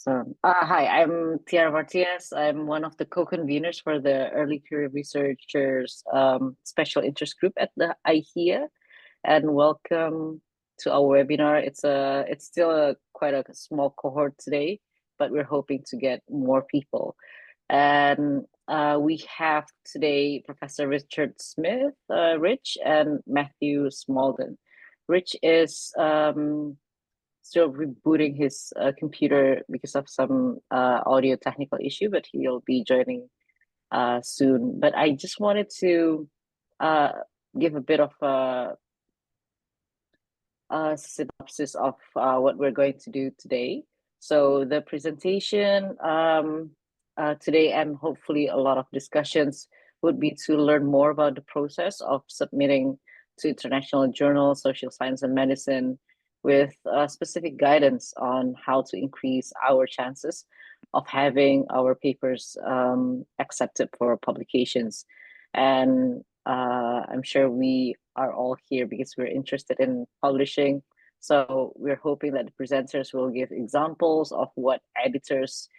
Awesome. Hi, I'm Tiara Martinez. I'm one of the co-conveners for the Early Career Researchers Special Interest Group at the IHEA, and welcome to our webinar. It's still quite a small cohort today, but we're hoping to get more people. And we have today Professor Richard Smith, Rich, and Matthew Smalden. Rich is still rebooting his computer because of some audio technical issue, but he'll be joining soon. But I just wanted to give a bit of a synopsis of what we're going to do today. So the presentation today, and hopefully a lot of discussions, would be to learn more about the process of submitting to international journals, social science and medicine, with specific guidance on how to increase our chances of having our papers accepted for publications. And I'm sure we are all here because we're interested in publishing. So we're hoping that the presenters will give examples of what editors,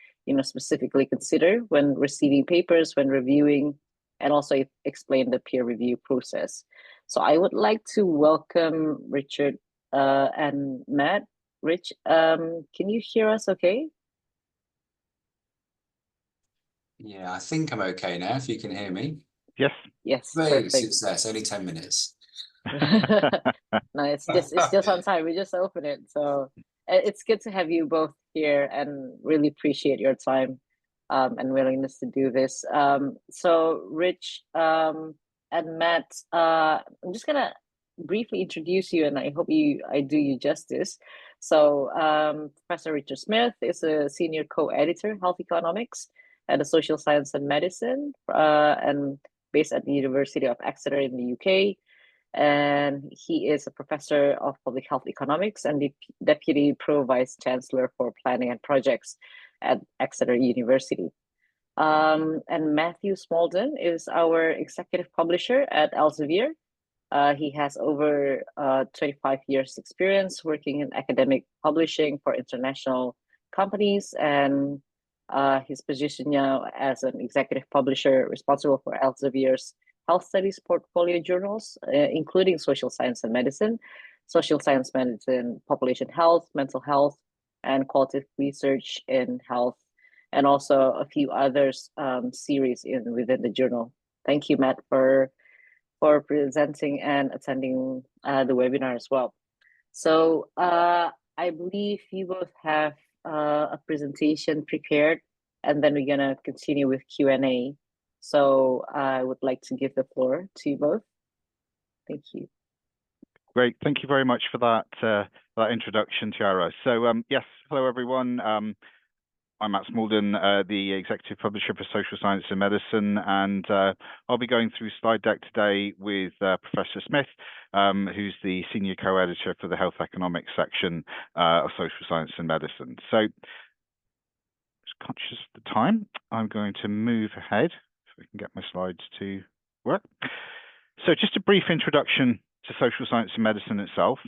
specifically consider when receiving papers, when reviewing, and also explain the peer review process. So I would like to welcome Richard and Matt. Rich, can you hear us okay? Yeah, I think I'm okay now, if you can hear me. Yes. Yes, Great, perfect. success, only 10 minutes. No, it's just on time. We just opened it. So it's good to have you both here and really appreciate your time and willingness to do this. So Rich and Matt, I'm just gonna briefly introduce you, and I hope I do you justice. So Professor Richard Smith is a senior co-editor, Health Economics, at the Social Science and Medicine, and based at the University of Exeter in the UK. And he is a professor of public health economics and the deputy pro vice chancellor for planning and projects at Exeter University. And Matthew Smalden is our executive publisher at Elsevier. He has over 25 years experience working in academic publishing for international companies, and his position now as an executive publisher responsible for Elsevier's health studies portfolio journals, including social science and medicine, population health, mental health, and qualitative research in health, and also a few others series within the journal. Thank you, Matt, for presenting and attending the webinar as well. So I believe you both have a presentation prepared, and then we're gonna continue with Q&A. So I would like to give the floor to you both. Thank you. Great, thank you very much for that introduction, Tiara. So yes, hello everyone. I'm Matt Smalden, the Executive Publisher for Social Science and Medicine, and I'll be going through slide deck today with Professor Smith, who's the Senior Co-Editor for the Health Economics section of Social Science and Medicine. So, just conscious of the time, I'm going to move ahead, if I can get my slides to work. So just a brief introduction to social science and medicine itself.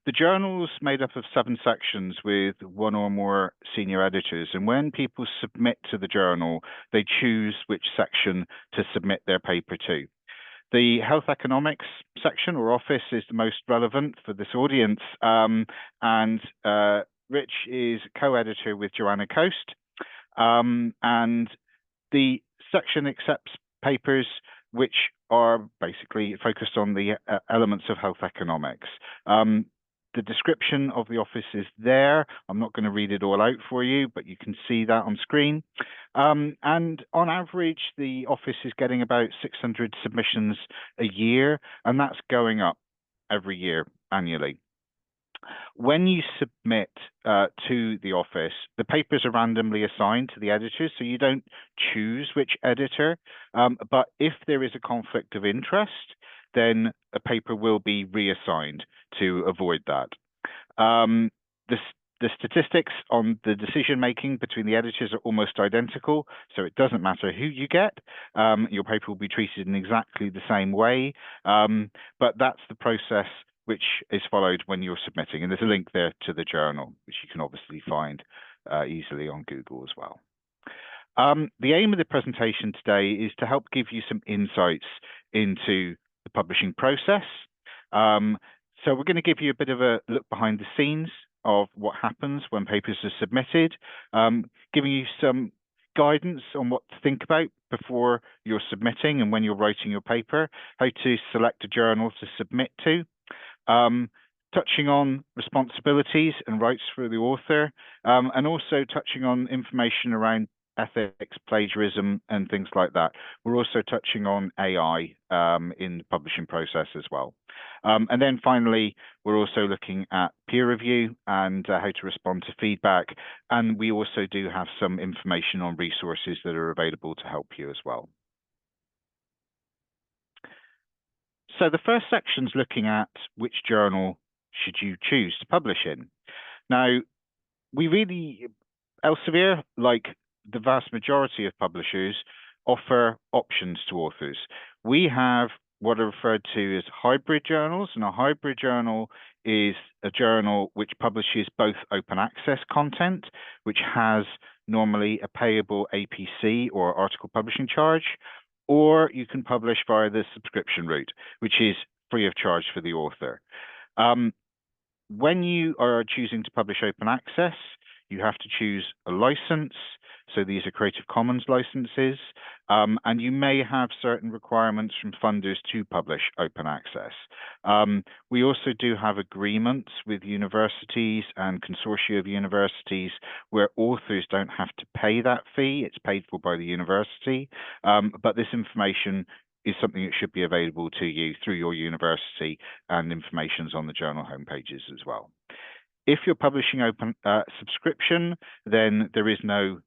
The journal's made up of 7 sections with 1 or more senior editors, and when people submit to the journal, they choose which section to submit their paper to. The health economics section or office is the most relevant for this audience, and Rich is co-editor with Joanna Coast, and the section accepts papers which are basically focused on the elements of health economics. The description of the office is there. I'm not going to read it all out for you, but you can see that on screen. And on average, the office is getting about 600 submissions a year, and that's going up every year annually. When you submit to the office, the papers are randomly assigned to the editors, so you don't choose which editor, but if there is a conflict of interest, then a paper will be reassigned to avoid that. The statistics on the decision-making between the editors are almost identical, so it doesn't matter who you get. Your paper will be treated in exactly the same way, but that's the process which is followed when you're submitting. And there's a link there to the journal, which you can obviously find easily on Google as well. The aim of the presentation today is to help give you some insights into the publishing process. So we're going to give you a bit of a look behind the scenes of what happens when papers are submitted, giving you some guidance on what to think about before you're submitting and when you're writing your paper, how to select a journal to submit to, touching on responsibilities and rights for the author, and also touching on information around ethics, plagiarism, and things like that. We're also touching on AI in the publishing process as well. And then finally, we're also looking at peer review and how to respond to feedback. And we also do have some information on resources that are available to help you as well. So the first section is looking at which journal should you choose to publish in. Now, Elsevier, like the vast majority of publishers, offer options to authors. We have what are referred to as hybrid journals, and a hybrid journal is a journal which publishes both open access content, which has normally a payable APC or article publishing charge, or you can publish via the subscription route, which is free of charge for the author. When you are choosing to publish open access, you have to choose a license. So these are Creative Commons licenses, and you may have certain requirements from funders to publish open access. We also do have agreements with universities and consortia of universities where authors don't have to pay that fee. It's paid for by the university, but this information is something that should be available to you through your university, and information's on the journal homepages as well. If you're publishing open subscription, then there is no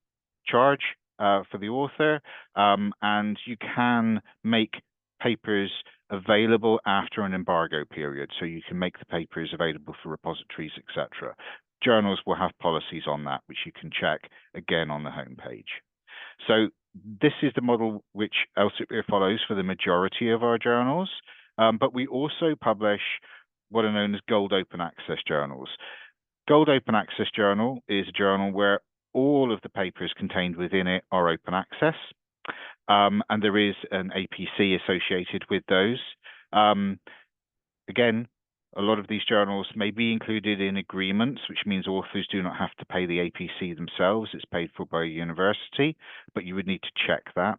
charge for the author, and you can make papers available after an embargo period. So you can make the papers available for repositories, etc. Journals will have policies on that, which you can check again on the homepage. So this is the model which Elsevier follows for the majority of our journals, but we also publish what are known as Gold Open Access journals. Gold Open Access Journal is a journal where all of the papers contained within it are open access, and there is an APC associated with those. Again, a lot of these journals may be included in agreements, which means authors do not have to pay the APC themselves. It's paid for by a university, but you would need to check that.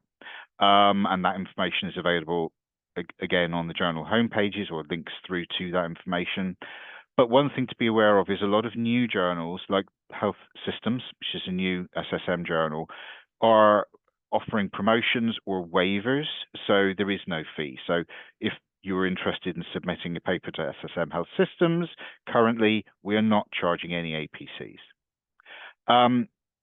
And that information is available, again, on the journal homepages or links through to that information. But one thing to be aware of is a lot of new journals, like Health Systems, which is a new SSM journal, are offering promotions or waivers, so there is no fee. So if you're interested in submitting a paper to SSM Health Systems, currently we are not charging any APCs.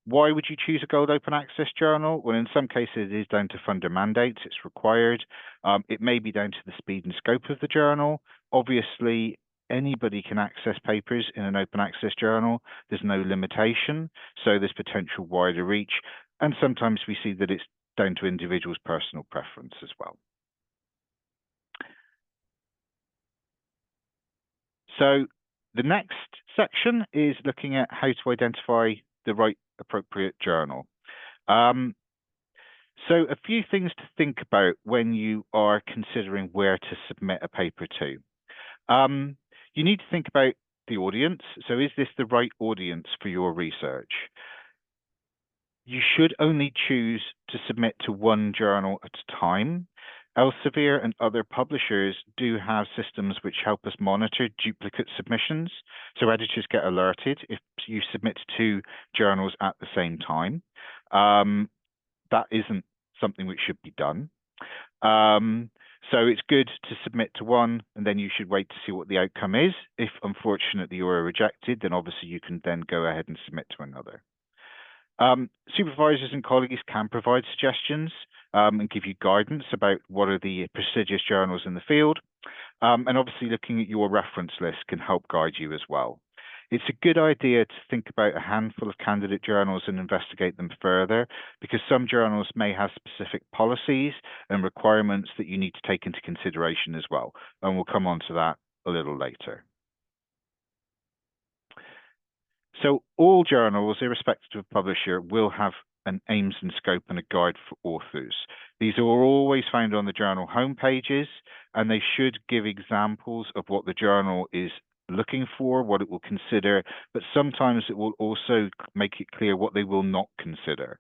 Why would you choose a Gold Open Access journal? Well, in some cases it is down to funder mandates, it's required. It may be down to the speed and scope of the journal. Obviously, anybody can access papers in an open access journal. There's no limitation, so there's potential wider reach. And sometimes we see that it's down to individuals' personal preference as well. So the next section is looking at how to identify the right appropriate journal. So a few things to think about when you are considering where to submit a paper to. You need to think about the audience. So is this the right audience for your research? You should only choose to submit to one journal at a time. Elsevier and other publishers do have systems which help us monitor duplicate submissions. So editors get alerted if you submit to 2 journals at the same time. That isn't something which should be done. So it's good to submit to one, and then you should wait to see what the outcome is. If unfortunately you are rejected, then obviously you can then go ahead and submit to another. Supervisors and colleagues can provide suggestions and give you guidance about what are the prestigious journals in the field. And obviously looking at your reference list can help guide you as well. It's a good idea to think about a handful of candidate journals and investigate them further, because some journals may have specific policies and requirements that you need to take into consideration as well. And we'll come on to that a little later. So all journals, irrespective of publisher, will have an aims and scope and a guide for authors. These are always found on the journal homepages, and they should give examples of what the journal is looking for, what it will consider, but sometimes it will also make it clear what they will not consider.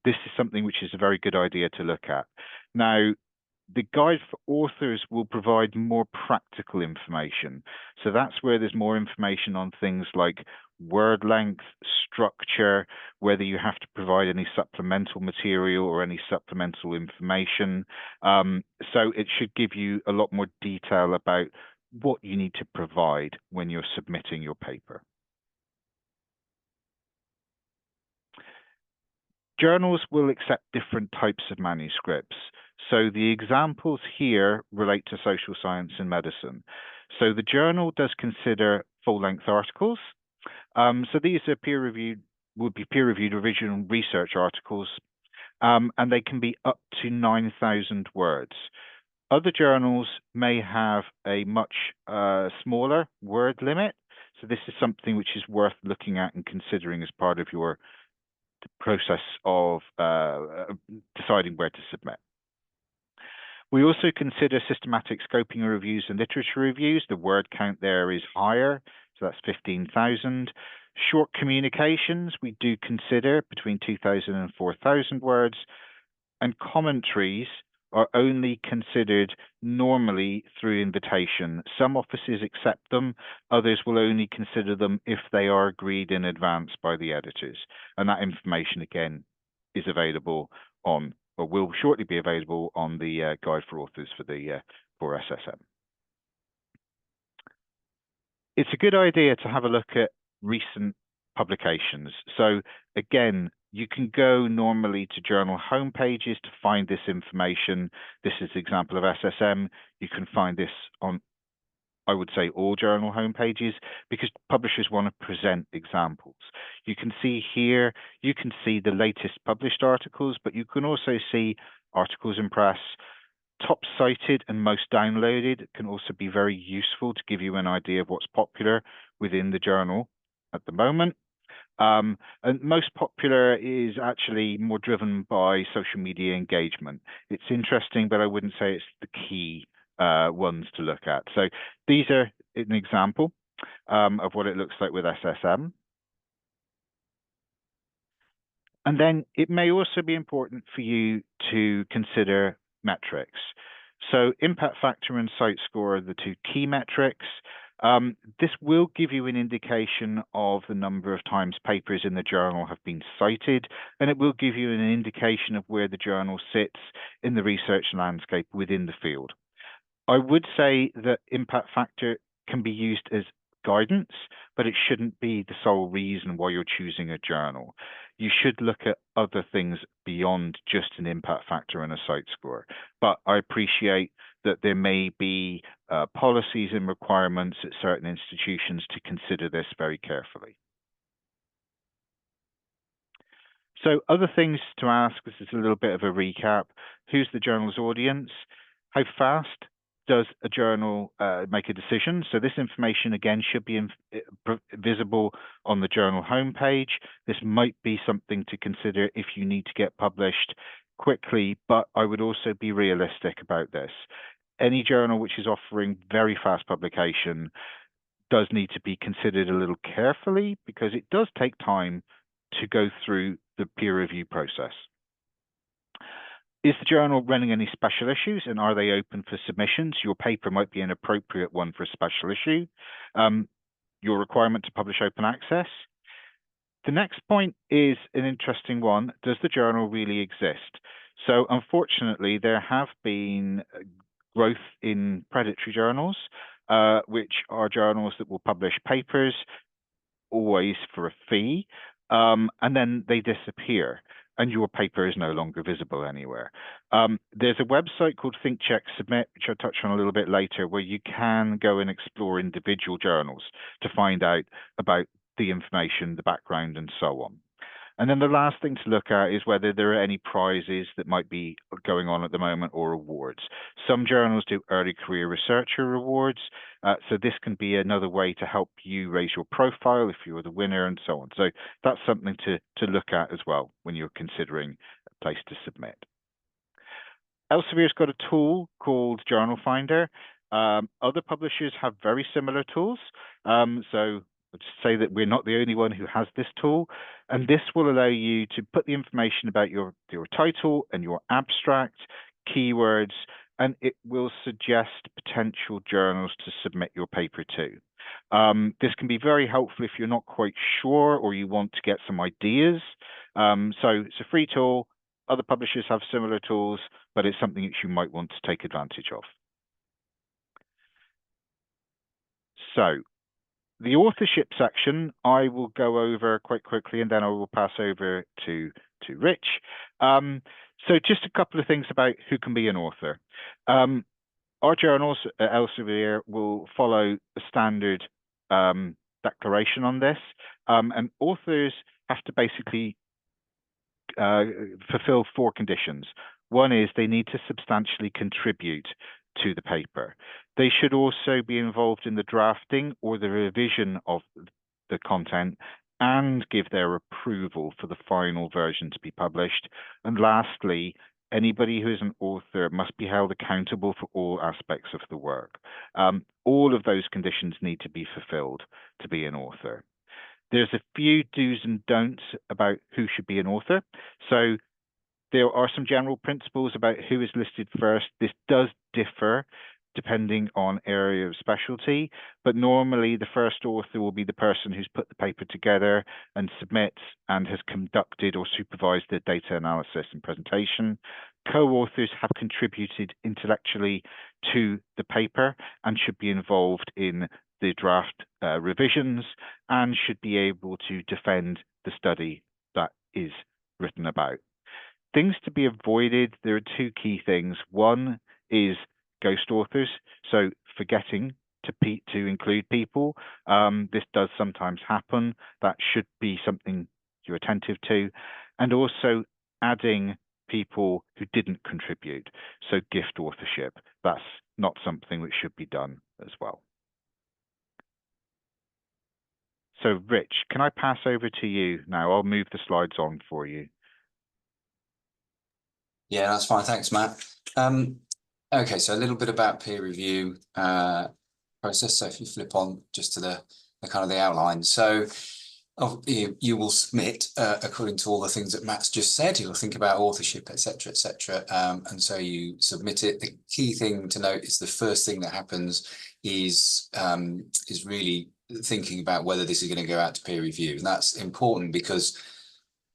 This is something which is a very good idea to look at. Now, the guide for authors will provide more practical information. So that's where there's more information on things like word length, structure, whether you have to provide any supplemental material or any supplemental information. So it should give you a lot more detail about what you need to provide when you're submitting your paper. Journals will accept different types of manuscripts. So the examples here relate to social science and medicine. So the journal does consider full-length articles. So these are would be peer-reviewed original research articles, and they can be up to 9,000 words. Other journals may have a much smaller word limit. So this is something which is worth looking at and considering as part of your process of deciding where to submit. We also consider systematic scoping reviews and literature reviews. The word count there is higher, so that's 15,000. Short communications, we do consider between 2,000 and 4,000 words. And commentaries are only considered normally through invitation. Some offices accept them, others will only consider them if they are agreed in advance by the editors. And that information, again, is available on, or will shortly be available on the guide for authors for SSM. It's a good idea to have a look at recent publications. So again, you can go normally to journal homepages to find this information. This is an example of SSM. You can find this on, I would say, all journal homepages, because publishers want to present examples. You can see here, you can see the latest published articles, but you can also see articles in press. Top cited and most downloaded can also be very useful to give you an idea of what's popular within the journal at the moment. And most popular is actually more driven by social media engagement. It's interesting, but I wouldn't say it's the key ones to look at. So these are an example of what it looks like with SSM. And then it may also be important for you to consider metrics. So impact factor and site score are the two key metrics. This will give you an indication of the number of times papers in the journal have been cited, and it will give you an indication of where the journal sits in the research landscape within the field. I would say that impact factor can be used as guidance, but it shouldn't be the sole reason why you're choosing a journal. You should look at other things beyond just an impact factor and a site score. But I appreciate that there may be policies and requirements at certain institutions to consider this very carefully. So other things to ask, this is a little bit of a recap. Who's the journal's audience? How fast does a journal make a decision? So this information, again, should be visible on the journal homepage. This might be something to consider if you need to get published quickly, but I would also be realistic about this. Any journal which is offering very fast publication does need to be considered a little carefully, because it does take time to go through the peer review process. Is the journal running any special issues, and are they open for submissions? Your paper might be an appropriate one for a special issue. Your requirement to publish open access. The next point is an interesting one. Does the journal really exist? So unfortunately, there have been growth in predatory journals, which are journals that will publish papers always for a fee, and then they disappear, and your paper is no longer visible anywhere. There's a website called Think Check Submit, which I'll touch on a little bit later, where you can go and explore individual journals to find out about the information, the background, and so on. And then the last thing to look at is whether there are any prizes that might be going on at the moment or awards. Some journals do early career researcher awards, so this can be another way to help you raise your profile if you're the winner and so on. So that's something to look at as well when you're considering a place to submit. Elsevier's got a tool called Journal Finder. Other publishers have very similar tools. So I'll just say that we're not the only one who has this tool. And this will allow you to put the information about your title and your abstract, keywords, and it will suggest potential journals to submit your paper to. This can be very helpful if you're not quite sure or you want to get some ideas. So it's a free tool. Other publishers have similar tools, but it's something that you might want to take advantage of. So the authorship section, I will go over quite quickly, and then I will pass over to Rich. So just a couple of things about who can be an author. Our journals at Elsevier will follow a standard declaration on this, and authors have to basically fulfill 4 conditions. One is they need to substantially contribute to the paper. They should also be involved in the drafting or the revision of the content and give their approval for the final version to be published. And lastly, anybody who is an author must be held accountable for all aspects of the work. All of those conditions need to be fulfilled to be an author. There's a few do's and don'ts about who should be an author. So there are some general principles about who is listed first. This does differ depending on area of specialty, but normally the first author will be the person who's put the paper together and submits and has conducted or supervised the data analysis and presentation. Co-authors have contributed intellectually to the paper and should be involved in the draft revisions and should be able to defend the study that is written about. Things to be avoided, there are 2 key things. One is ghost authors, so forgetting to include people. This does sometimes happen. That should be something you're attentive to. And also adding people who didn't contribute, so gift authorship. That's not something which should be done as well. So Rich, can I pass over to you now? I'll move the slides on for you. Yeah, that's fine. Thanks, Matt. Okay, so a little bit about peer review process. So if you flip on just to the kind of the outline. So you will submit according to all the things that Matt's just said. You'll think about authorship, etc., etc. And so you submit it. The key thing to note is the first thing that happens is really thinking about whether this is going to go out to peer review. And that's important because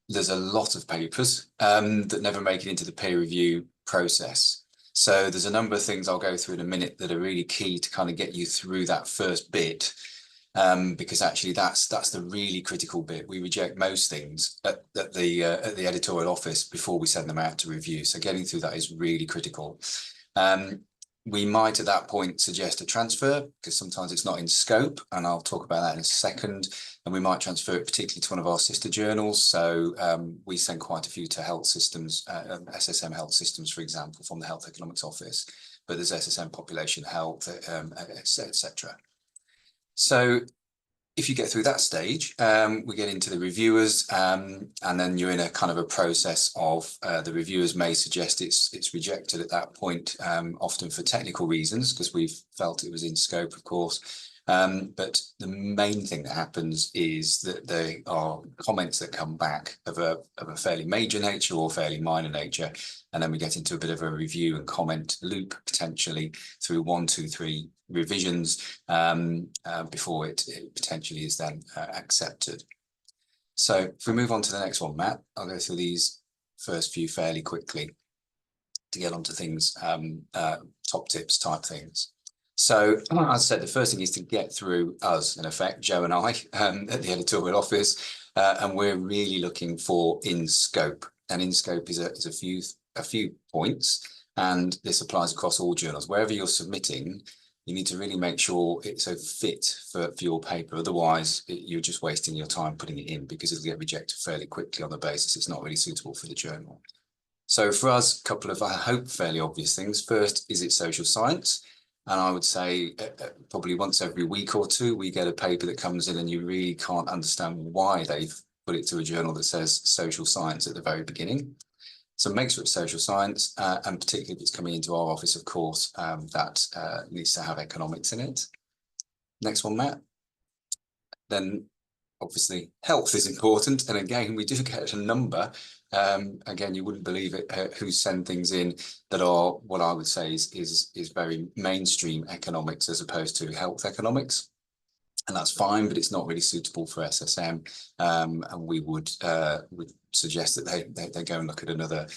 there's a lot of papers that never make it into the peer review process. So there's a number of things I'll go through in a minute that are really key to kind of get you through that first bit, because actually that's the really critical bit. We reject most things at the editorial office before we send them out to review. So getting through that is really critical. We might at that point suggest a transfer because sometimes it's not in scope, and I'll talk about that in a second. And we might transfer it particularly to one of our sister journals. So we send quite a few to health systems, SSM Health Systems, for example, from the Health Economics Office. But there's SSM Population Health, etc. So if you get through that stage, we get into the reviewers, and then you're in a kind of a process of the reviewers may suggest it's rejected at that point, often for technical reasons, because we've felt it was in scope, of course. But the main thing that happens is that there are comments that come back of a fairly major nature or fairly minor nature, and then we get into a bit of a review and comment loop, potentially through 1, 2, 3 revisions before it potentially is then accepted. So if we move on to the next one, Matt, I'll go through these first few fairly quickly to get onto things, top tips type things. So as I said, the first thing is to get through us, in effect, Joe and I, at the editorial office, and we're really looking for in scope. And in scope is a few points, and this applies across all journals. Wherever you're submitting, you need to really make sure it's a fit for your paper. Otherwise, you're just wasting your time putting it in, because it'll get rejected fairly quickly on the basis it's not really suitable for the journal. So for us, a couple of, I hope, fairly obvious things. First, is it social science? And I would say probably once every week or two, we get a paper that comes in and you really can't understand why they've put it to a journal that says social science at the very beginning. So make sure it's social science, and particularly if it's coming into our office, of course, that needs to have economics in it. Next one, Matt. Then obviously health is important. And again, we do get a number. Again, you wouldn't believe it, who send things in that are what I would say is very mainstream economics as opposed to health economics. And that's fine, but it's not really suitable for SSM. And we would suggest that they go and look at another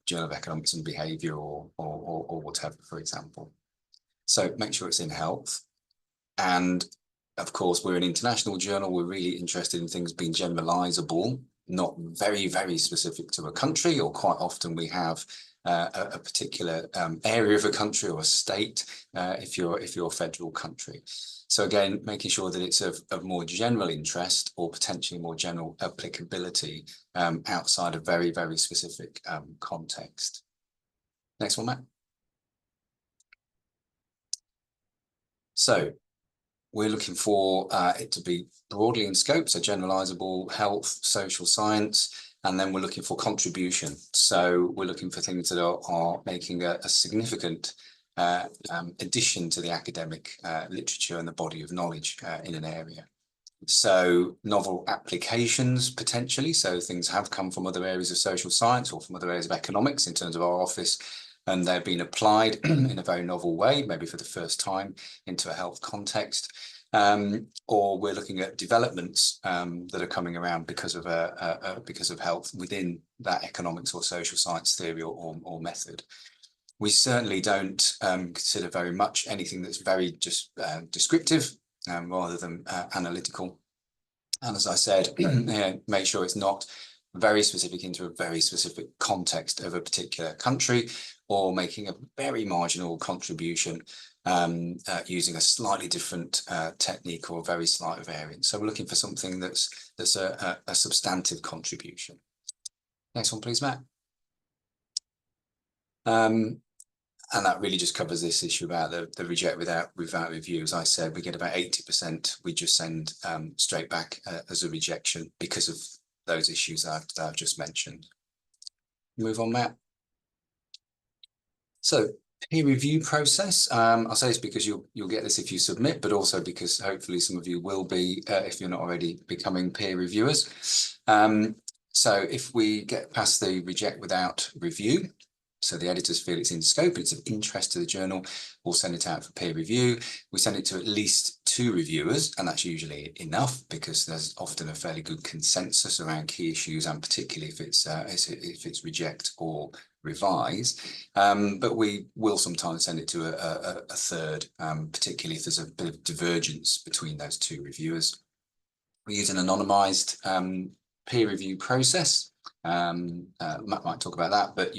Journal of Economics and Behaviour or whatever, for example. So make sure it's in health. And of course, we're an international journal. We're really interested in things being generalizable, not very, very specific to a country, or quite often we have a particular area of a country or a state if you're a federal country. So again, making sure that it's of more general interest or potentially more general applicability outside a very, very specific context. Next one, Matt. So we're looking for it to be broadly in scope, so generalizable, health, social science, and then we're looking for contribution. So we're looking for things that are making a significant addition to the academic literature and the body of knowledge in an area. So novel applications potentially, so things have come from other areas of social science or from other areas of economics in terms of our office, and they're being applied in a very novel way, maybe for the first time into a health context. Or we're looking at developments that are coming around because of health within that economics or social science theory or method. We certainly don't consider very much anything that's very just descriptive rather than analytical. And as I said, make sure it's not very specific into a very specific context of a particular country, or making a very marginal contribution using a slightly different technique or a very slight variant. So we're looking for something that's a substantive contribution. Next one, please, Matt. And that really just covers this issue about the reject without review. As I said, we get about 80%. We just send straight back as a rejection because of those issues that I've just mentioned. Move on, Matt. So peer review process. I'll say this because you'll get this if you submit, but also because hopefully some of you will be, if you're not already, becoming peer reviewers. So if we get past the reject without review, so the editors feel it's in scope, it's of interest to the journal, we'll send it out for peer review. We send it to at least 2 reviewers, and that's usually enough because there's often a fairly good consensus around key issues, and particularly if it's reject or revise. But we will sometimes send it to a third, particularly if there's a bit of divergence between those 2 reviewers. We use an anonymized peer review process. Matt might talk about that, but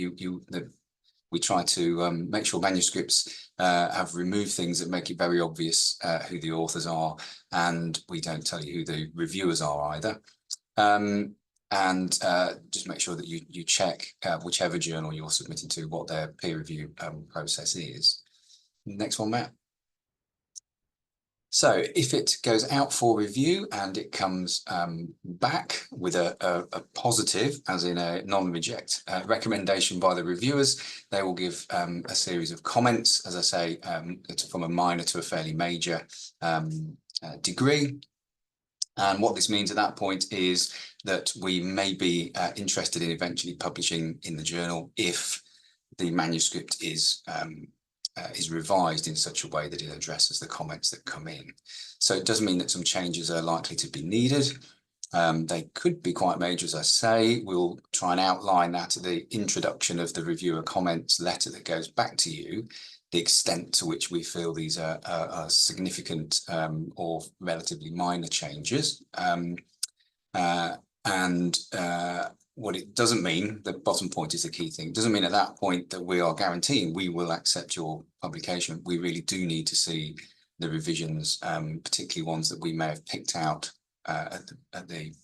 we try to make sure manuscripts have removed things that make it very obvious who the authors are, and we don't tell you who the reviewers are either. And just make sure that you check whichever journal you're submitting to what their peer review process is. Next one, Matt. So if it goes out for review and it comes back with a positive, as in a non-reject recommendation by the reviewers, they will give a series of comments, as I say, from a minor to a fairly major degree. And what this means at that point is that we may be interested in eventually publishing in the journal if the manuscript is revised in such a way that it addresses the comments that come in. So it does mean that some changes are likely to be needed. They could be quite major, as I say. We'll try and outline that at the introduction of the reviewer comments letter that goes back to you, the extent to which we feel these are significant or relatively minor changes. what it doesn't mean, the bottom point is the key thing. It doesn't mean at that point that we are guaranteeing we will accept your publication. We really do need to see the revisions, particularly ones that we may have picked out at the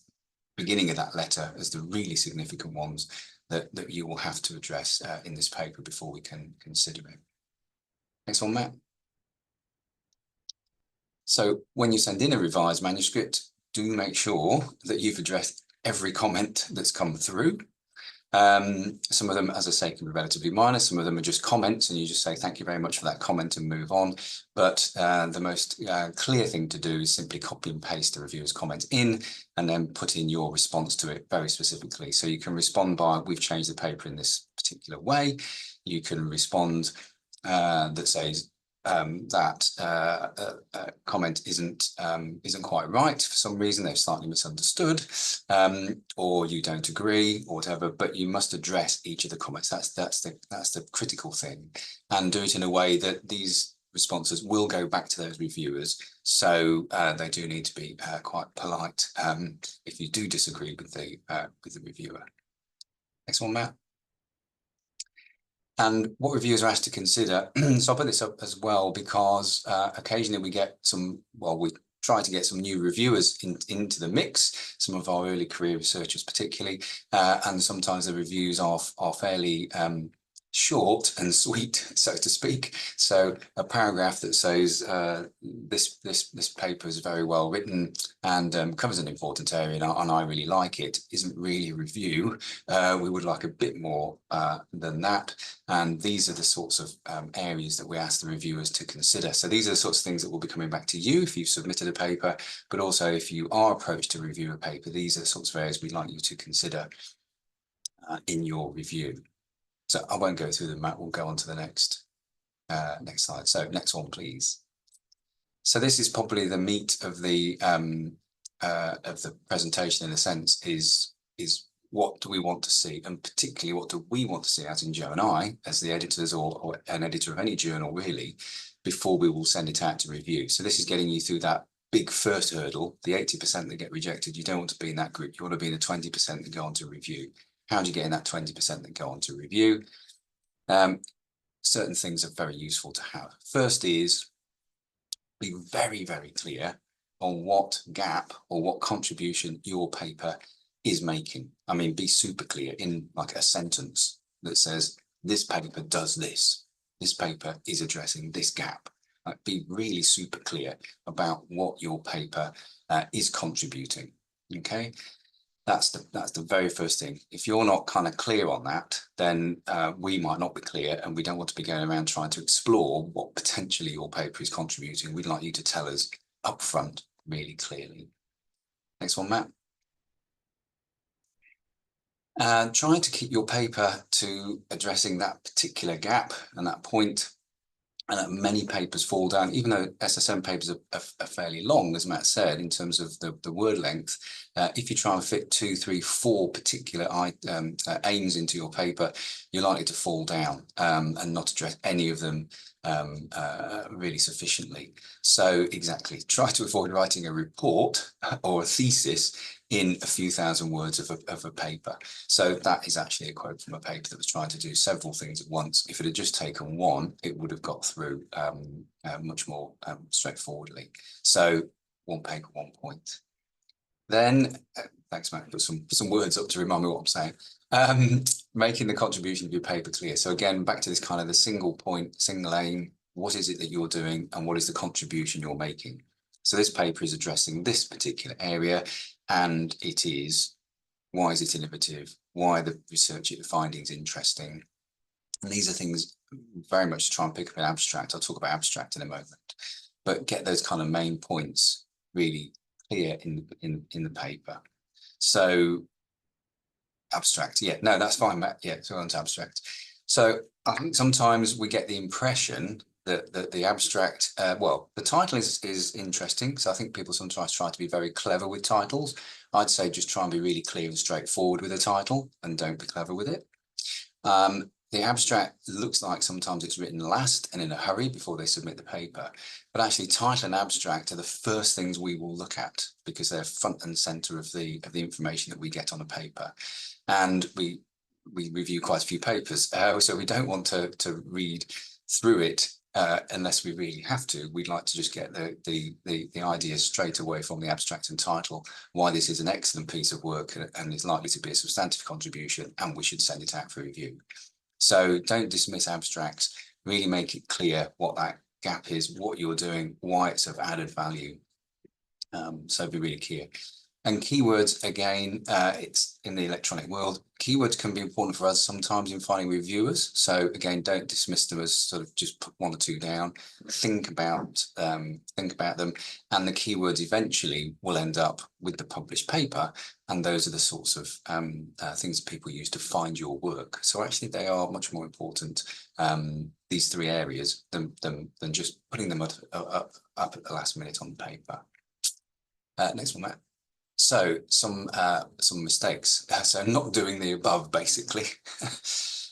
beginning of that letter as the really significant ones that you will have to address in this paper before we can consider it. Next one, Matt. So when you send in a revised manuscript, do make sure that you've addressed every comment that's come through. Some of them, as I say, can be relatively minor. Some of them are just comments and you just say, thank you very much for that comment and move on. But the most clear thing to do is simply copy and paste the reviewer's comment in and then put in your response to it very specifically. So you can respond by, we've changed the paper in this particular way. You can respond that says, that comment isn't quite right for some reason, they've slightly misunderstood, or you don't agree or whatever, but you must address each of the comments. That's the critical thing, and do it in a way that these responses will go back to those reviewers. So they do need to be quite polite if you do disagree with the reviewer. Next one, Matt. And what reviewers are asked to consider, so I'll put this up as well because occasionally we get some, well, we try to get some new reviewers into the mix, some of our early career researchers particularly, and sometimes the reviews are fairly short and sweet, so to speak. So a paragraph that says this paper is very well written and covers an important area and I really like it isn't really a review. We would like a bit more than that. And these are the sorts of areas that we ask the reviewers to consider. So these are the sorts of things that will be coming back to you if you've submitted a paper, but also if you are approached to review a paper, these are the sorts of areas we'd like you to consider in your review. So I won't go through them, Matt, we'll go on to the next slide. So next one, please. So this is probably the meat of the presentation in a sense, is what do we want to see, and particularly what do we want to see, as in Joe and I, as the editors or an editor of any journal really, before we will send it out to review. So this is getting you through that big first hurdle, the 80% that get rejected. You don't want to be in that group, you want to be in the 20% that go on to review. How do you get in that 20% that go on to review? Certain things are very useful to have. First is be very, very clear on what gap or what contribution your paper is making. I mean, be super clear in like a sentence that says, this paper does this. This paper is addressing this gap. Like, be really super clear about what your paper is contributing, okay? That's the very first thing. If you're not kind of clear on that, then we might not be clear, and we don't want to be going around trying to explore what potentially your paper is contributing. We'd like you to tell us upfront really clearly. Next one, Matt. Trying to keep your paper to addressing that particular gap and that point. And many papers fall down, even though SSM papers are fairly long, as Matt said, in terms of the word length. If you try and fit 2, 3, 4 particular aims into your paper, you're likely to fall down and not address any of them really sufficiently. So exactly, try to avoid writing a report or a thesis in a few thousand words of a paper. So that is actually a quote from a paper that was trying to do several things at once. If it had just taken one, it would have got through much more straightforwardly. So one paper, 1 point. Then, thanks, Matt, put some words up to remind me what I'm saying. Making the contribution of your paper clear. So again, back to this kind of the single point, single aim. What is it that you're doing and what is the contribution you're making? So this paper is addressing this particular area, and it is, why is it innovative? Why the research, the findings interesting? And these are things very much to try and pick up an abstract. I'll talk about abstract in a moment, but get those kind of main points really clear in the paper. So abstract, yeah, no, that's fine, Matt. Yeah, so on to abstract. So I think sometimes we get the impression that the abstract, well, the title is interesting. So I think people sometimes try to be very clever with titles. I'd say just try and be really clear and straightforward with a title and don't be clever with it. The abstract looks like sometimes it's written last and in a hurry before they submit the paper, but actually title and abstract are the first things we will look at because they're front and center of the information that we get on a paper. and we review quite a few papers, so we don't want to read through it unless we really have to. We'd like to just get the ideas straight away from the abstract and title, why this is an excellent piece of work and is likely to be a substantive contribution, and we should send it out for review. So don't dismiss abstracts, really make it clear what that gap is, what you're doing, why it's of added value. So be really clear. And keywords, again, it's in the electronic world. Keywords can be important for us sometimes in finding reviewers. So again, don't dismiss them as sort of just put one or two down. Think about them, and the keywords eventually will end up with the published paper. And those are the sorts of things that people use to find your work. So actually, they are much more important, these three areas, than just putting them up at the last minute on the paper. Next one, Matt. So some mistakes. So not doing the above, basically.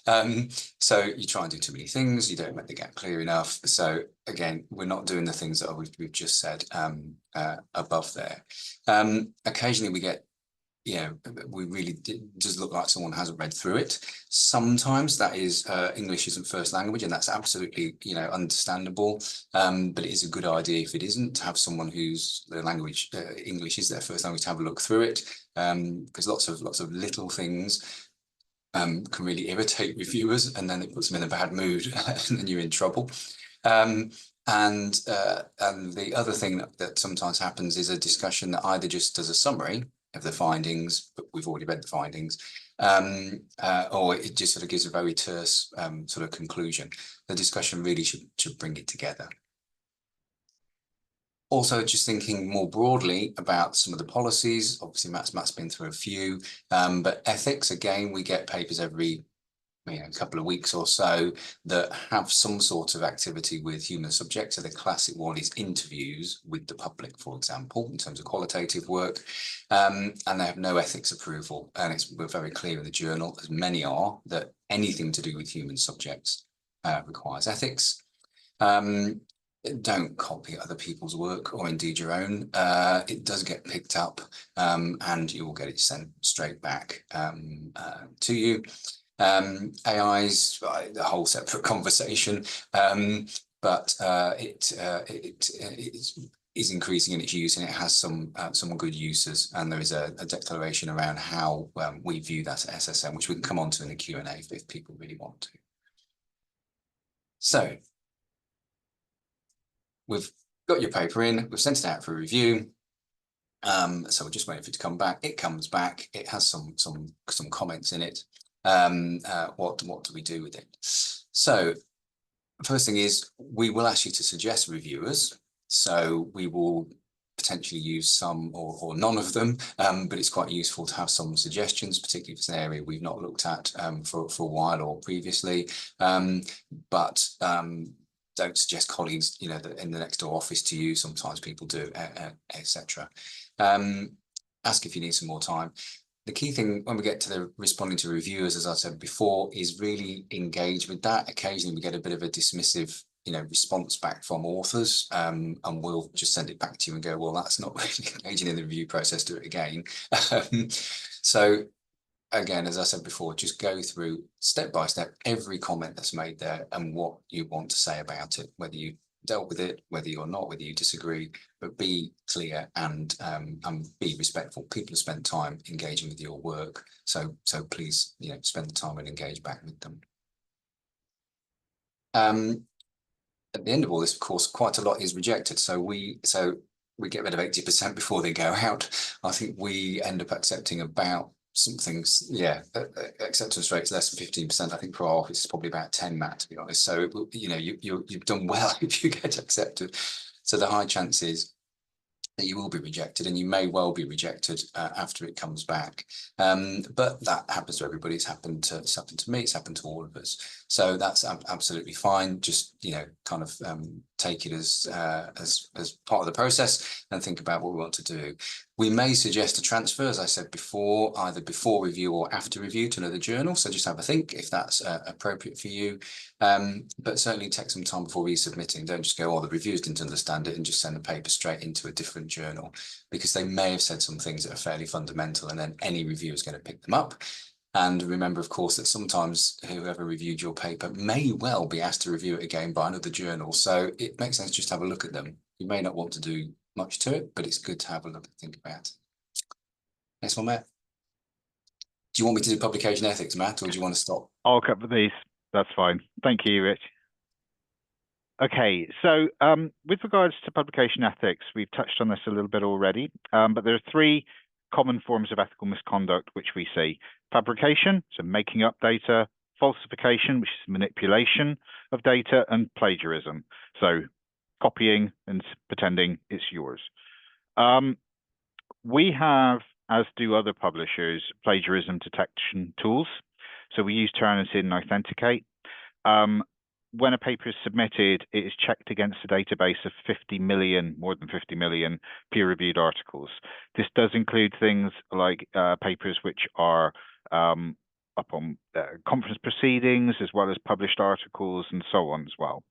So you try and do too many things. You don't make the gap clear enough. So again, we're not doing the things that we've just said above there. Occasionally we get, we really does look like someone hasn't read through it. Sometimes that is English isn't first language, and that's absolutely understandable. But it is a good idea if it isn't, to have someone whose the language English is their first language to have a look through it, because lots of little things can really irritate reviewers, and then it puts them in a bad mood, and then you're in trouble. And the other thing that sometimes happens is a discussion that either just does a summary of the findings, but we've already read the findings, or it just sort of gives a very terse sort of conclusion. The discussion really should bring it together. Also, just thinking more broadly about some of the policies. Obviously, Matt's been through a few, but ethics, again, we get papers every a couple of weeks or so that have some sort of activity with human subjects. So the classic one is interviews with the public, for example, in terms of qualitative work, and they have no ethics approval. And we're very clear in the journal, as many are, that anything to do with human subjects requires ethics. Don't copy other people's work, or indeed your own. It does get picked up, and you will get it sent straight back to you. AI's a whole separate conversation, but it is increasing in its use, and it has some good uses. And there is a declaration around how we view that at SSM, which we can come on to in the Q&A if people really want to. So we've got your paper in, we've sent it out for review. So we're just waiting for it to come back. It comes back. It has some comments in it. What do we do with it? So first thing is, we will ask you to suggest reviewers. So we will potentially use some or none of them, but it's quite useful to have some suggestions, particularly if it's an area we've not looked at for a while or previously. But don't suggest colleagues, in the next door office to you. Sometimes people do, etc. Ask if you need some more time. The key thing when we get to the responding to reviewers, as I said before, is really engage with that. Occasionally we get a bit of a dismissive, response back from authors, and we'll just send it back to you and go, well, that's not really engaging in the review process, do it again. So again, as I said before, just go through step by step every comment that's made there and what you want to say about it, whether you dealt with it, whether you're not, whether you disagree, but be clear and be respectful. People have spent time engaging with your work, so please, spend the time and engage back with them. At the end of all this, of course, quite a lot is rejected. So we get rid of 80% before they go out. I think we end up accepting about acceptance rates less than 15%. I think for our office it's probably about 10, Matt, to be honest. So you've done well if you get accepted. So the high chance is that you will be rejected, and you may well be rejected after it comes back. But that happens to everybody. It's happened to me. It's happened to all of us. So that's absolutely fine. Just kind of take it as part of the process and think about what we want to do. We may suggest a transfer, as I said before, either before review or after review to another journal. So just have a think if that's appropriate for you. But certainly take some time before resubmitting. Don't just go, oh, the reviewers didn't understand it, and just send the paper straight into a different journal, because they may have said some things that are fairly fundamental, and then any reviewer is going to pick them up. And remember, of course, that sometimes whoever reviewed your paper may well be asked to review it again by another journal. So it makes sense just to have a look at them. You may not want to do much to it, but it's good to have a look and think about. Next one, Matt. Do you want me to do publication ethics, Matt, or do you want to stop? I'll cover these. That's fine. Thank you, Rich. Okay, so with regards to publication ethics, we've touched on this a little bit already, but there are three common forms of ethical misconduct which we see. Fabrication, so making up data; falsification, which is manipulation of data; and plagiarism, so copying and pretending it's yours. We have, as do other publishers, plagiarism detection tools. So we use Turnitin and Authenticate. When a paper is submitted, it is checked against a database of 50 million, more than 50 million peer-reviewed articles. This does include things like papers which are up on conference proceedings, as well as published articles and so on as well.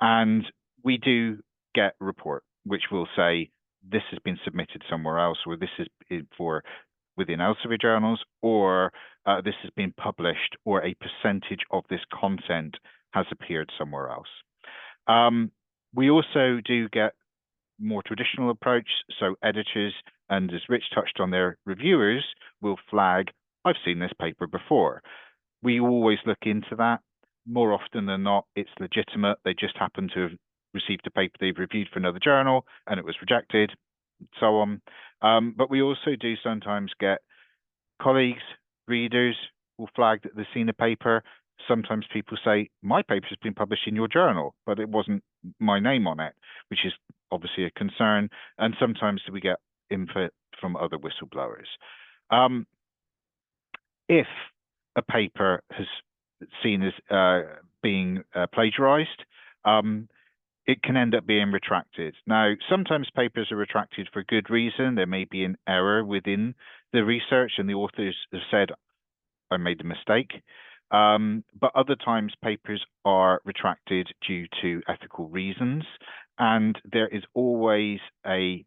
And we do get a report which will say this has been submitted somewhere else, or this is for within Elsevier journals, or this has been published, or a percentage of this content has appeared somewhere else. We also do get more traditional approach. So editors, and as Rich touched on, their reviewers will flag, I've seen this paper before. We always look into that. More often than not, it's legitimate. They just happen to have received a paper they've reviewed for another journal and it was rejected, so on. But we also do sometimes get colleagues, readers will flag that they've seen a paper. Sometimes people say, my paper has been published in your journal, but it wasn't my name on it, which is obviously a concern. And sometimes we get input from other whistleblowers. If a paper has seen as being plagiarized, it can end up being retracted. Now, sometimes papers are retracted for good reason. There may be an error within the research and the authors have said, I made a mistake. But other times papers are retracted due to ethical reasons, and there is always a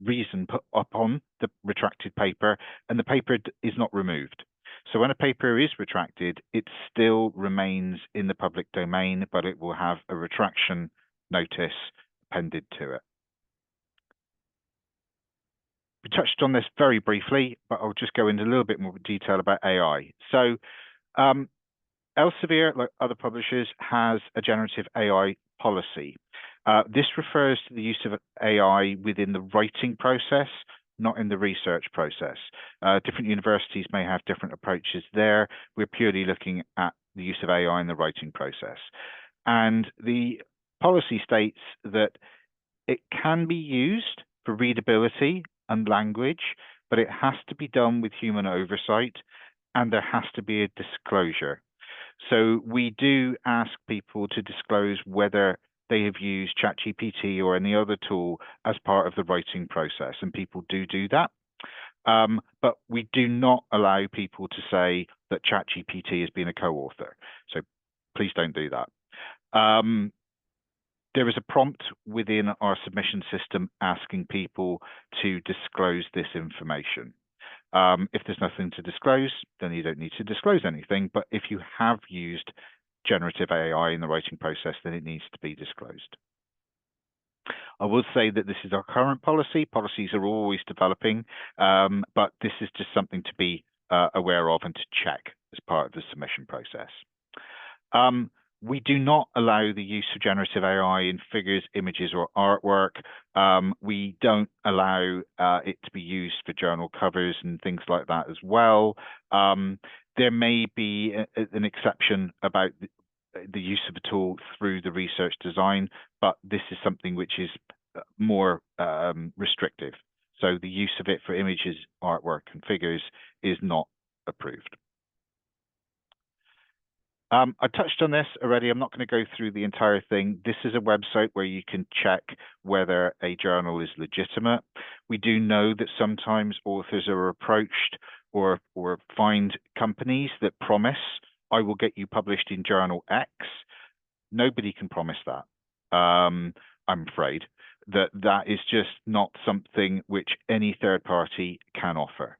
reason put upon the retracted paper, and the paper is not removed. So when a paper is retracted, it still remains in the public domain, but it will have a retraction notice appended to it. We touched on this very briefly, but I'll just go into a little bit more detail about AI. So Elsevier, like other publishers, has a generative AI policy. This refers to the use of AI within the writing process, not in the research process. Different universities may have different approaches there. We're purely looking at the use of AI in the writing process. And the policy states that it can be used for readability and language, but it has to be done with human oversight, and there has to be a disclosure. So we do ask people to disclose whether they have used ChatGPT or any other tool as part of the writing process, and people do that. But we do not allow people to say that ChatGPT has been a co-author. So please don't do that. There is a prompt within our submission system asking people to disclose this information. If there's nothing to disclose, then you don't need to disclose anything. But if you have used generative AI in the writing process, then it needs to be disclosed. I will say that this is our current policy. Policies are always developing, but this is just something to be aware of and to check as part of the submission process. We do not allow the use of generative AI in figures, images, or artwork. We don't allow it to be used for journal covers and things like that as well. There may be an exception about the use of a tool through the research design, but this is something which is more restrictive. So the use of it for images, artwork, and figures is not approved. I touched on this already. I'm not going to go through the entire thing. This is a website where you can check whether a journal is legitimate. We do know that sometimes authors are approached or find companies that promise, I will get you published in journal X. Nobody can promise that. I'm afraid that is just not something which any third party can offer.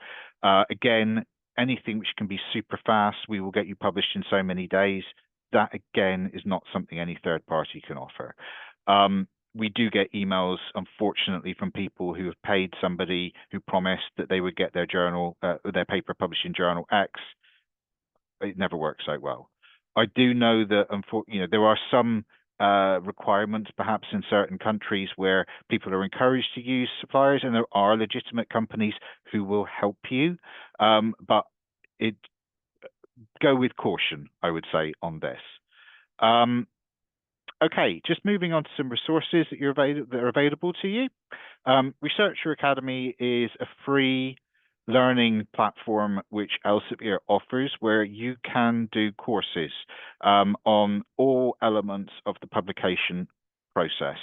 Again, anything which can be super fast, we will get you published in so many days. That again is not something any third party can offer. We do get emails, unfortunately, from people who have paid somebody who promised that they would get their journal, their paper published in journal X. It never works out well. I do know that, there are some requirements perhaps in certain countries where people are encouraged to use suppliers, and there are legitimate companies who will help you, but go with caution, I would say, on this. Okay, just moving on to some resources that are available to you. Researcher Academy is a free learning platform which Elsevier offers, where you can do courses on all elements of the publication process.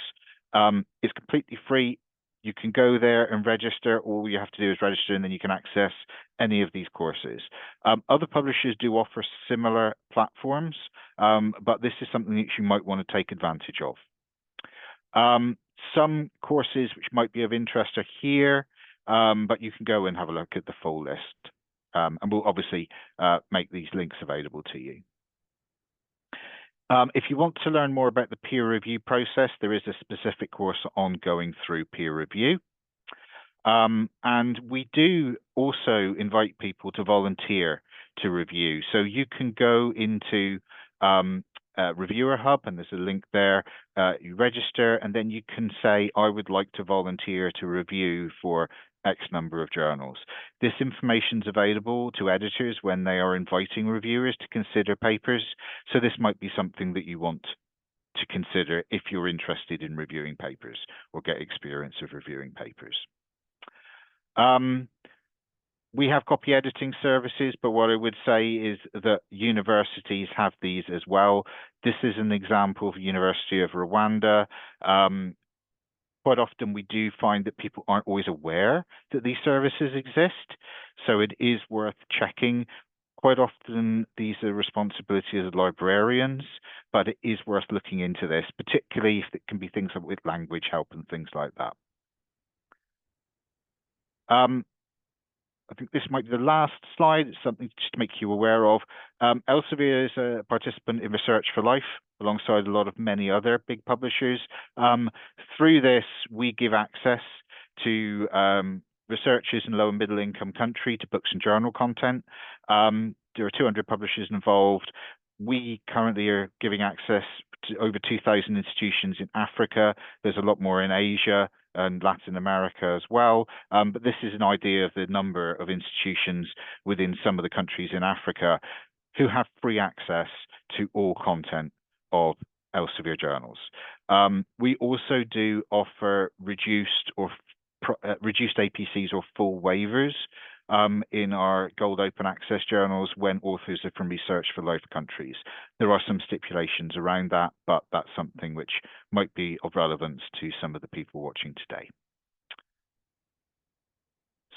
It's completely free. You can go there and register. All you have to do is register, and then you can access any of these courses. Other publishers do offer similar platforms, but this is something that you might want to take advantage of. Some courses which might be of interest are here, but you can go and have a look at the full list. And we'll obviously make these links available to you. If you want to learn more about the peer review process, there is a specific course on going through peer review. And we do also invite people to volunteer to review. So you can go into Reviewer Hub, and there's a link there. You register, and then you can say, I would like to volunteer to review for X number of journals. This information is available to editors when they are inviting reviewers to consider papers. So this might be something that you want to consider if you're interested in reviewing papers or get experience of reviewing papers. We have copy editing services, but what I would say is that universities have these as well. This is an example of University of Rwanda. Quite often we do find that people aren't always aware that these services exist, so it is worth checking. Quite often these are responsibilities of librarians, but it is worth looking into this, particularly if it can be things with language help and things like that. I think this might be the last slide. It's something just to make you aware of. Elsevier is a participant in Research for Life, alongside a lot of many other big publishers. Through this, we give access to researchers in low and middle income country to books and journal content. There are 200 publishers involved. We currently are giving access to over 2,000 institutions in Africa. There's a lot more in Asia and Latin America as well. But this is an idea of the number of institutions within some of the countries in Africa who have free access to all content of Elsevier journals. We also do offer reduced APCs or full waivers in our Gold Open Access journals when authors are from Research for Life countries. There are some stipulations around that, but that's something which might be of relevance to some of the people watching today.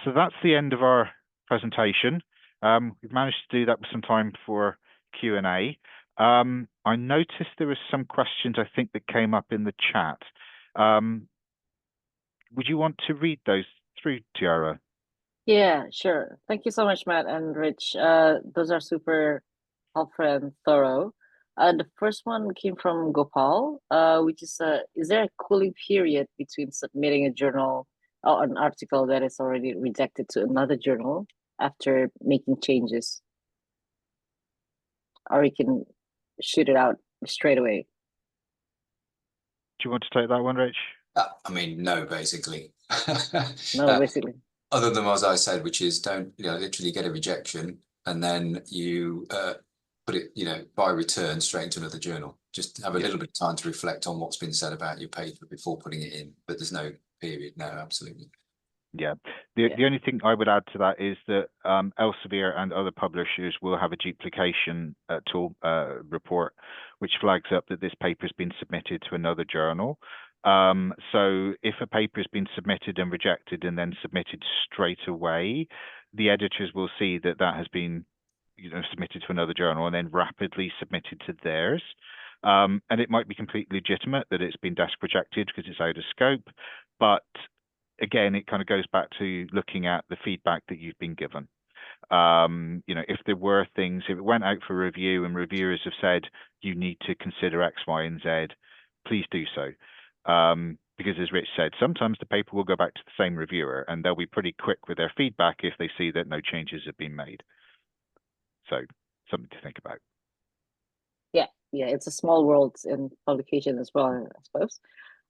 So that's the end of our presentation. We've managed to do that with some time for Q&A. I noticed there were some questions, I think, that came up in the chat. Would you want to read those through, Tiara? Yeah, sure. Thank you so much, Matt and Rich. Those are super helpful and thorough. The first one came from Gopal, which is there a cooling period between submitting a journal or an article that is already rejected to another journal after making changes? Or you can shoot it out straight away. Do you want to take that one, Rich? I mean, no, basically. No, basically. Other than what I said, which is don't, literally get a rejection and then you put it, by return straight into another journal. Just have a little bit of time to reflect on what's been said about your paper before putting it in, but there's no period. No, absolutely. Yeah. The only thing I would add to that is that Elsevier and other publishers will have a duplication tool report, which flags up that this paper has been submitted to another journal. So if a paper has been submitted and rejected and then submitted straight away, the editors will see that that has been submitted to another journal and then rapidly submitted to theirs. And it might be completely legitimate that it's been desk rejected because it's out of scope, but again, it kind of goes back to looking at the feedback that you've been given. You know, if there were things, if it went out for review and reviewers have said you need to consider X, Y, and Z, please do so. Because as Rich said, sometimes the paper will go back to the same reviewer and they'll be pretty quick with their feedback if they see that no changes have been made. So something to think about. Yeah, it's a small world in publication as well, I suppose.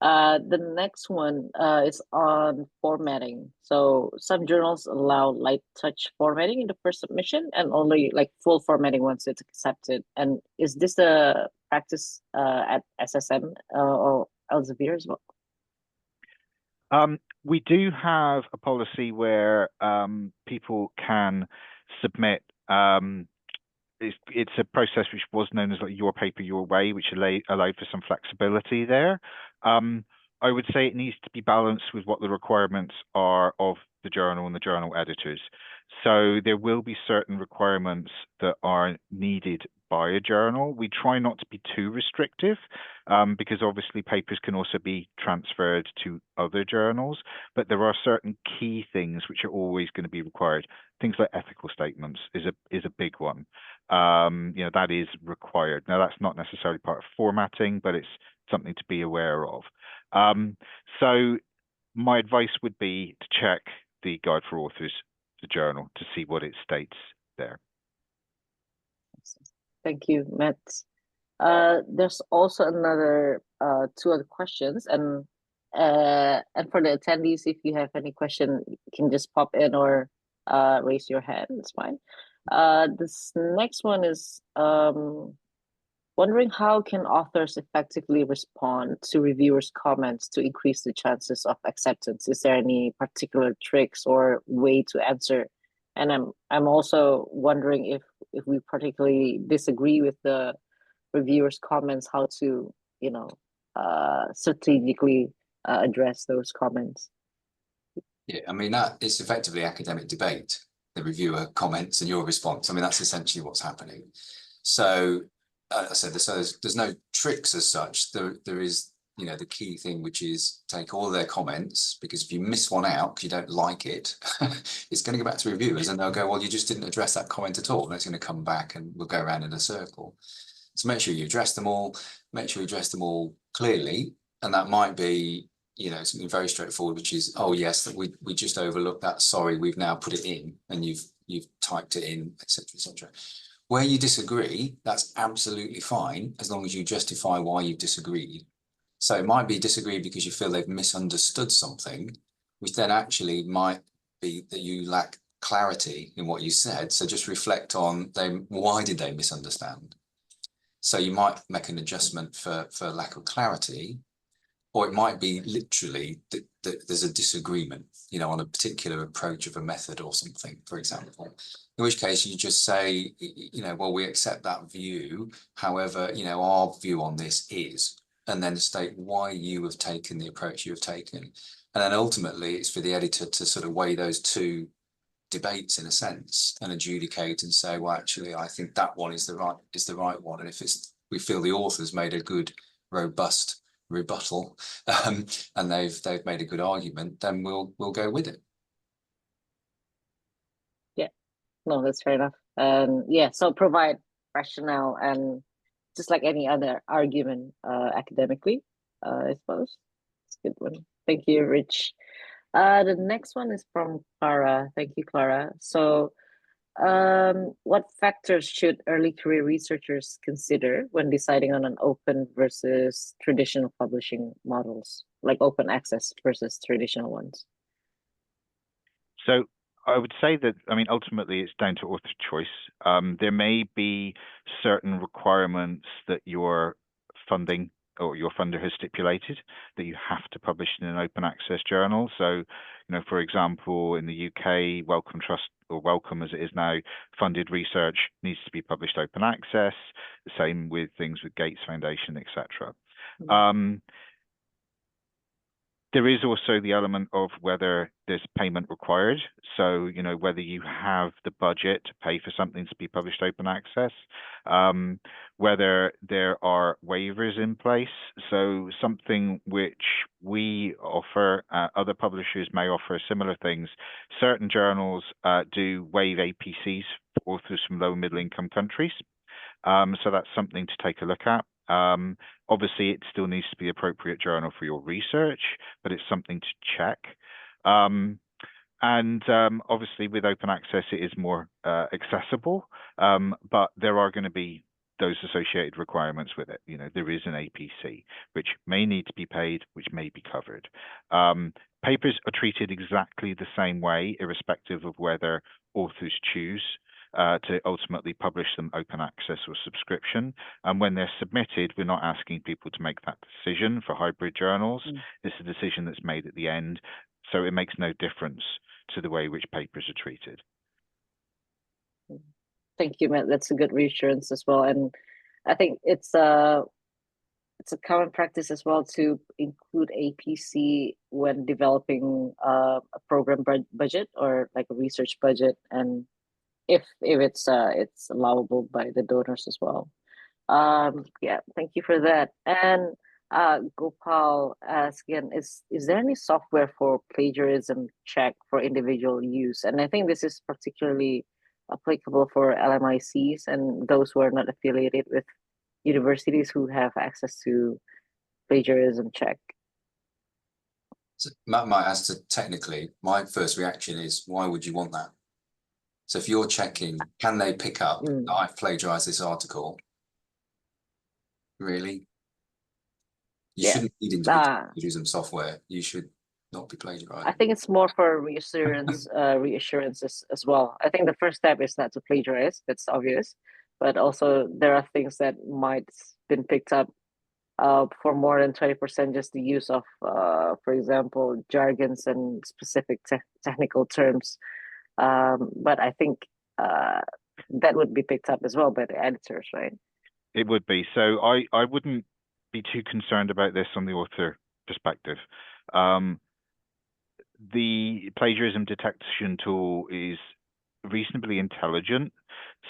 The next one is on formatting. So some journals allow light touch formatting in the first submission and only like full formatting once it's accepted. And is this the practice at SSM or Elsevier as well? We do have a policy where people can submit it's a process which was known as like your paper, your way, which allowed for some flexibility there. I would say it needs to be balanced with what the requirements are of the journal and the journal editors. So there will be certain requirements that are needed by a journal. We try not to be too restrictive because obviously papers can also be transferred to other journals, but there are certain key things which are always going to be required. Things like ethical statements is a big one. You know, that is required. Now, that's not necessarily part of formatting, but it's something to be aware of. So my advice would be to check the Guide for Authors, the journal, to see what it states there. Thank you, Matt. There's also another two other questions, and for the attendees, if you have any question, you can just pop in or raise your hand. It's fine. This next one is wondering how can authors effectively respond to reviewers' comments to increase the chances of acceptance? Is there any particular tricks or way to answer? And I'm also wondering if we particularly disagree with the reviewers' comments, how to, you know, strategically address those comments. Yeah, I mean, that it's effectively academic debate, the reviewer comments and your response. I mean, that's essentially what's happening. So I said, there's no tricks as such. There is, you know, the key thing, which is take all their comments, because if you miss one out because you don't like it, it's going to go back to reviewers and they'll go, well, you just didn't address that comment at all. And it's going to come back and we'll go around in a circle. So make sure you address them all, make sure you address them all clearly. And that might be, you know, something very straightforward, which is, oh yes, that we just overlooked that. Sorry, we've now put it in and you've typed it in, etc., etc. Where you disagree, that's absolutely fine, as long as you justify why you disagreed. So it might be disagree because you feel they've misunderstood something, which then actually might be that you lack clarity in what you said. So just reflect on why did they misunderstand? So you might make an adjustment for lack of clarity, or it might be literally that there's a disagreement, you know, on a particular approach of a method or something, for example. In which case you just say, you know, well, we accept that view. However, you know, our view on this is, and then state why you have taken the approach you have taken. And then ultimately it's for the editor to sort of weigh those two debates in a sense and adjudicate and say, well, actually, I think that one is the right one. And if we feel the author's made a good, robust rebuttal and they've made a good argument, then we'll go with it. Yeah, no, that's fair enough. Yeah, so provide rationale and just like any other argument academically, I suppose. It's a good one. Thank you, Rich. The next one is from Clara. Thank you, Clara. So what factors should early career researchers consider when deciding on an open versus traditional publishing models, like open access versus traditional ones? So I would say that, I mean, ultimately it's down to author choice. There may be certain requirements that your funding or your funder has stipulated that you have to publish in an open access journal. So, you know, for example, in the UK, Wellcome Trust, or Wellcome as it is now, funded research needs to be published open access. The same with things with Gates Foundation, etc. There is also the element of whether there's payment required. So, you know, whether you have the budget to pay for something to be published open access, whether there are waivers in place. So something which we offer, other publishers may offer similar things. Certain journals do waive APCs for authors from low and middle income countries. So that's something to take a look at. Obviously, it still needs to be appropriate journal for your research, but it's something to check. Obviously, with open access, it is more accessible, but there are going to be those associated requirements with it. You know, there is an APC, which may need to be paid, which may be covered. Papers are treated exactly the same way, irrespective of whether authors choose to ultimately publish them open access or subscription. And when they're submitted, we're not asking people to make that decision for hybrid journals. It's a decision that's made at the end. So it makes no difference to the way which papers are treated. Thank you, Matt. That's a good reassurance as well. And I think it's a common practice as well to include APC when developing a program budget or like a research budget, and if it's allowable by the donors as well. Yeah, thank you for that. And Gopal asks again, is there any software for plagiarism check for individual use? And I think this is particularly applicable for LMICs and those who are not affiliated with universities who have access to plagiarism check. So Matt might ask to technically, my first reaction is, why would you want that? So if you're checking, can they pick up that I've plagiarized this article? Really? You shouldn't need individual plagiarism software. You should not be plagiarizing. I think it's more for reassurances as well. I think the first step is not to plagiarize, that's obvious. But also there are things that might been picked up for more than 20%, just the use of, for example, jargons and specific technical terms. But I think that would be picked up as well by the editors, right? It would be. So I wouldn't be too concerned about this on the author perspective. The plagiarism detection tool is reasonably intelligent.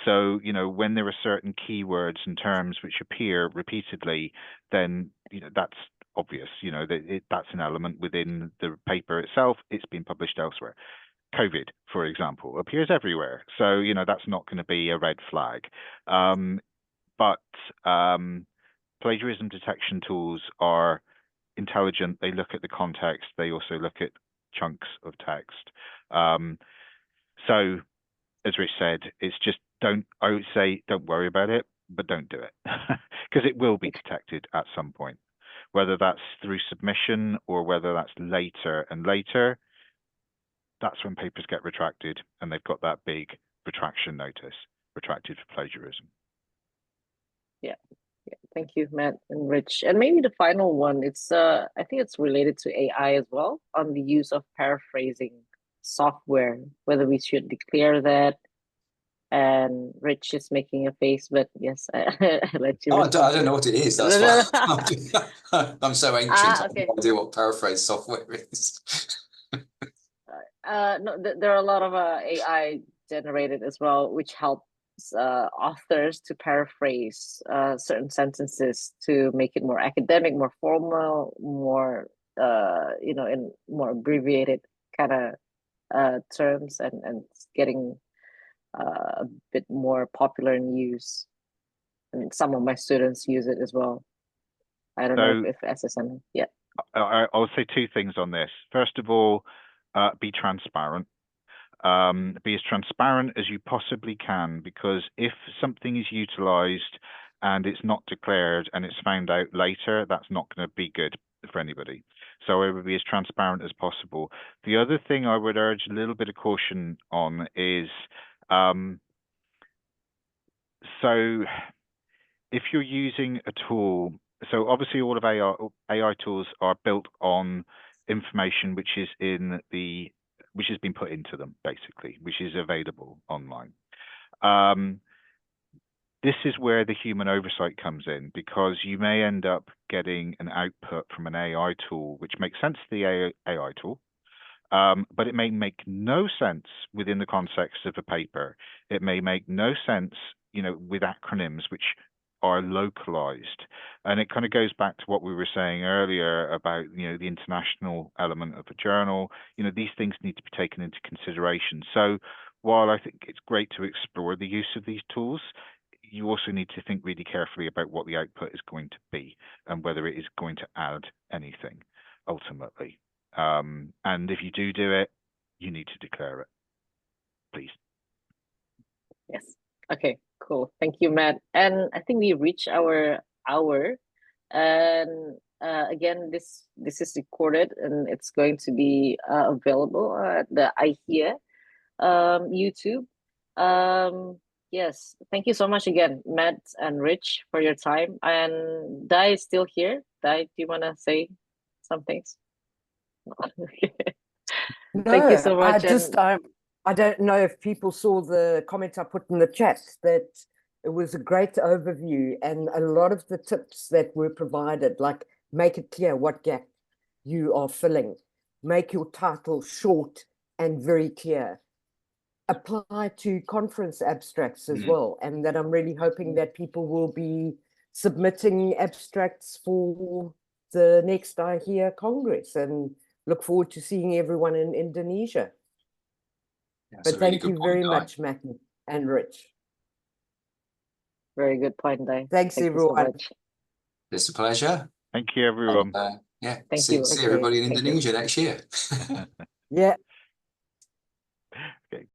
So, you know, when there are certain keywords and terms which appear repeatedly, then, you know, that's obvious, you know, that that's an element within the paper itself. It's been published elsewhere. COVID, for example, appears everywhere. So, you know, that's not going to be a red flag. But plagiarism detection tools are intelligent. They look at the context. They also look at chunks of text. So, as Rich said, it's just I would say don't worry about it, but don't do it because it will be detected at some point, whether that's through submission or whether that's later and later. That's when papers get retracted and they've got that big retraction notice, retracted for plagiarism. Yeah. Thank you, Matt and Rich. And maybe the final one, it's I think it's related to AI as well, on the use of paraphrasing software, whether we should declare that. And Rich is making a face, but yes, I let you. Oh, I don't know what it is. That's why I'm so ancient. Okay. I have no idea what paraphrase software is. No, there are a lot of AI generated as well, which helps authors to paraphrase certain sentences to make it more academic, more formal, more you know, in more abbreviated kind of terms, and getting a bit more popular in use. And some of my students use it as well. I don't know if SSM, yeah. I'll say two things on this. First of all, be transparent. Be as transparent as you possibly can, because if something is utilized and it's not declared and it's found out later, that's not going to be good for anybody. So I would be as transparent as possible. The other thing I would urge a little bit of caution on is, so if you're using a tool, so obviously all of AI tools are built on information which has been put into them, basically, which is available online. this is where the human oversight comes in, because you may end up getting an output from an AI tool, which makes sense to the AI tool, but it may make no sense within the context of a paper. It may make no sense, with acronyms which are localized. And it kind of goes back to what we were saying earlier about, the international element of a journal. These things need to be taken into consideration. So while I think it's great to explore the use of these tools, you also need to think really carefully about what the output is going to be and whether it is going to add anything ultimately. And if you do it, you need to declare it, please. Yes. Okay, cool. Thank you, Matt. And I think we reached our hour. And again, this is recorded and it's going to be available at the IHEA YouTube. Yes, thank you so much again, Matt and Rich, for your time. And Dai is still here. Dai, do you want to say some things? Thank you so much. I don't know if people saw the comment I put in the chat, that it was a great overview and a lot of the tips that were provided, like make it clear what gap you are filling, make your title short and very clear, apply to conference abstracts as well, and that I'm really hoping that people will be submitting abstracts for the next IHEA Congress, and look forward to seeing everyone in Indonesia. That's But a really thank you good very point, Dai. much, Matt and Rich. Very good point, Dai. Thanks, Thank everyone. you so much. It's a pleasure. Thank you, everyone. Yeah, Thank see you. see Okay, everybody in thank you. Indonesia next year. Yeah.